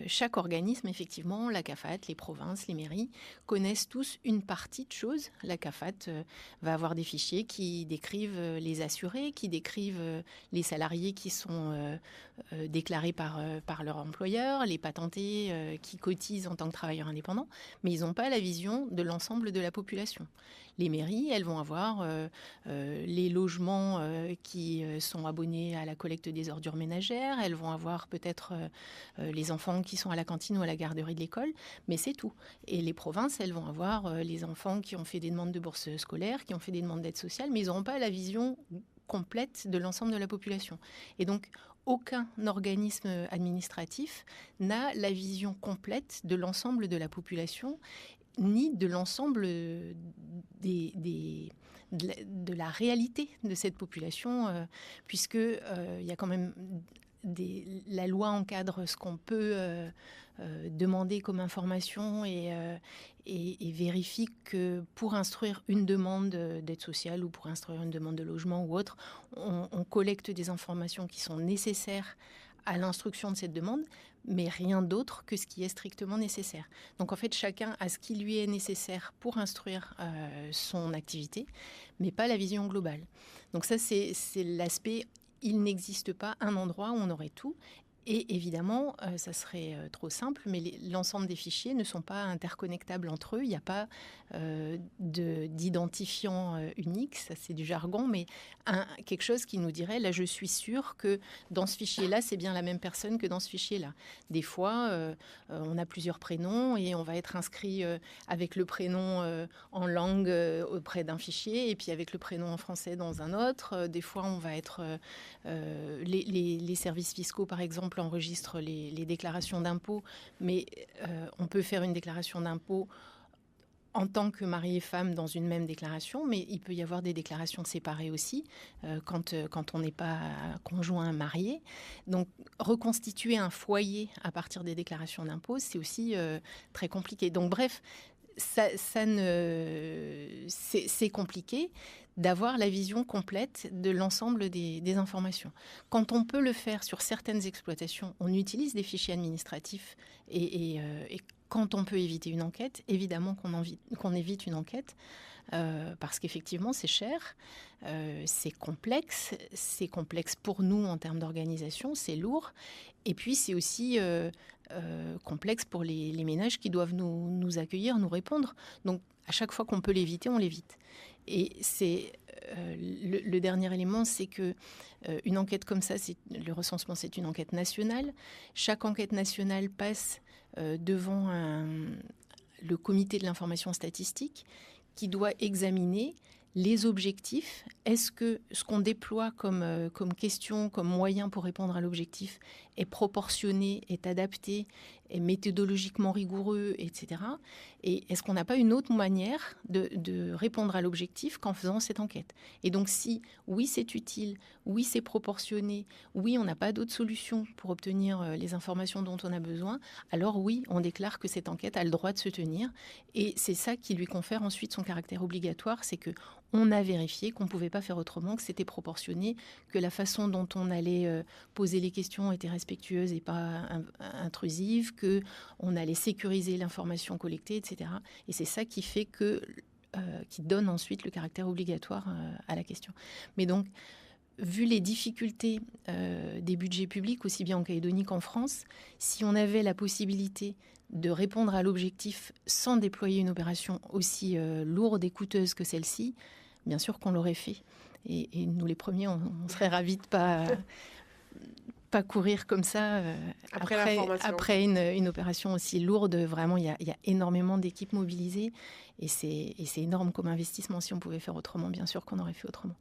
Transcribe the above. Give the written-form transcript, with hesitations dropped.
chaque organisme, effectivement, la CAFAT, les provinces, les mairies, connaissent tous une partie de choses. La CAFAT va avoir des fichiers qui décrivent les assurés, qui décrivent les salariés qui sont déclarés par leur employeur, les patentés qui cotisent en tant que travailleurs indépendants, mais ils n'ont pas la vision de l'ensemble de la population. Les mairies, elles vont avoir les logements qui sont abonnés à la collecte des ordures ménagères, elles vont avoir peut-être les enfants qui sont à la cantine ou à la garderie de l'école, mais c'est tout. Et les provinces, elles vont avoir les enfants qui ont fait des demandes de bourse scolaire, qui ont fait des demandes d'aide sociale, mais ils n'auront pas la vision complète de l'ensemble de la population. Et donc, aucun organisme administratif n'a la vision complète de l'ensemble de la population, ni de l'ensemble de la réalité de cette population, puisque il y a quand même la loi encadre ce qu'on peut demander comme information et vérifie que pour instruire une demande d'aide sociale ou pour instruire une demande de logement ou autre, on collecte des informations qui sont nécessaires à l'instruction de cette demande, mais rien d'autre que ce qui est strictement nécessaire. Donc en fait, chacun a ce qui lui est nécessaire pour instruire son activité, mais pas la vision globale. Donc ça, c'est l'aspect, il n'existe pas un endroit où on aurait tout. Et évidemment, ça serait trop simple, mais l'ensemble des fichiers ne sont pas interconnectables entre eux. Il n'y a pas d'identifiant unique, ça c'est du jargon, mais quelque chose qui nous dirait, là je suis sûre que dans ce fichier-là, c'est bien la même personne que dans ce fichier-là. Des fois, on a plusieurs prénoms et on va être inscrit avec le prénom en langue auprès d'un fichier et puis avec le prénom en français dans un autre. Des fois, on va être... les services fiscaux, par exemple, enregistre les déclarations d'impôts, mais on peut faire une déclaration d'impôt en tant que mari et femme dans une même déclaration, mais il peut y avoir des déclarations séparées aussi quand on n'est pas conjoint marié. Donc, reconstituer un foyer à partir des déclarations d'impôts, c'est aussi très compliqué. Donc, bref, c'est compliqué d'avoir la vision complète de l'ensemble des informations. Quand on peut le faire sur certaines exploitations, on utilise des fichiers administratifs et quand on peut éviter une enquête, évidemment qu'on évite une enquête parce qu'effectivement c'est cher, c'est complexe pour nous en termes d'organisation, c'est lourd et puis c'est aussi complexe pour les ménages qui doivent nous accueillir, nous répondre. Donc à chaque fois qu'on peut l'éviter, on l'évite. Et c'est le dernier élément, c'est que une enquête comme ça, le recensement, c'est une enquête nationale. Chaque enquête nationale passe devant le comité de l'information statistique qui doit examiner les objectifs. Est-ce que ce qu'on déploie comme question, comme moyen pour répondre à l'objectif est proportionné, est adapté, est méthodologiquement rigoureux, etc. Et est-ce qu'on n'a pas une autre manière de répondre à l'objectif qu'en faisant cette enquête? Et donc si, oui, c'est utile, oui, c'est proportionné, oui, on n'a pas d'autre solution pour obtenir les informations dont on a besoin, alors oui, on déclare que cette enquête a le droit de se tenir. Et c'est ça qui lui confère ensuite son caractère obligatoire, c'est que on a vérifié qu'on ne pouvait pas faire autrement, que c'était proportionné, que la façon dont on allait poser les questions était respectueuse et pas intrusive, qu'on allait sécuriser l'information collectée, etc. Et c'est ça qui fait qui donne ensuite le caractère obligatoire à la question. Mais donc, vu les difficultés des budgets publics, aussi bien en Calédonie qu'en France, si on avait la possibilité de répondre à l'objectif sans déployer une opération aussi lourde et coûteuse que celle-ci, bien sûr qu'on l'aurait fait. Et nous, les premiers, on serait ravis de pas courir comme ça après une opération aussi lourde. Vraiment, il y a énormément d'équipes mobilisées et c'est énorme comme investissement. Si on pouvait faire autrement, bien sûr qu'on aurait fait autrement.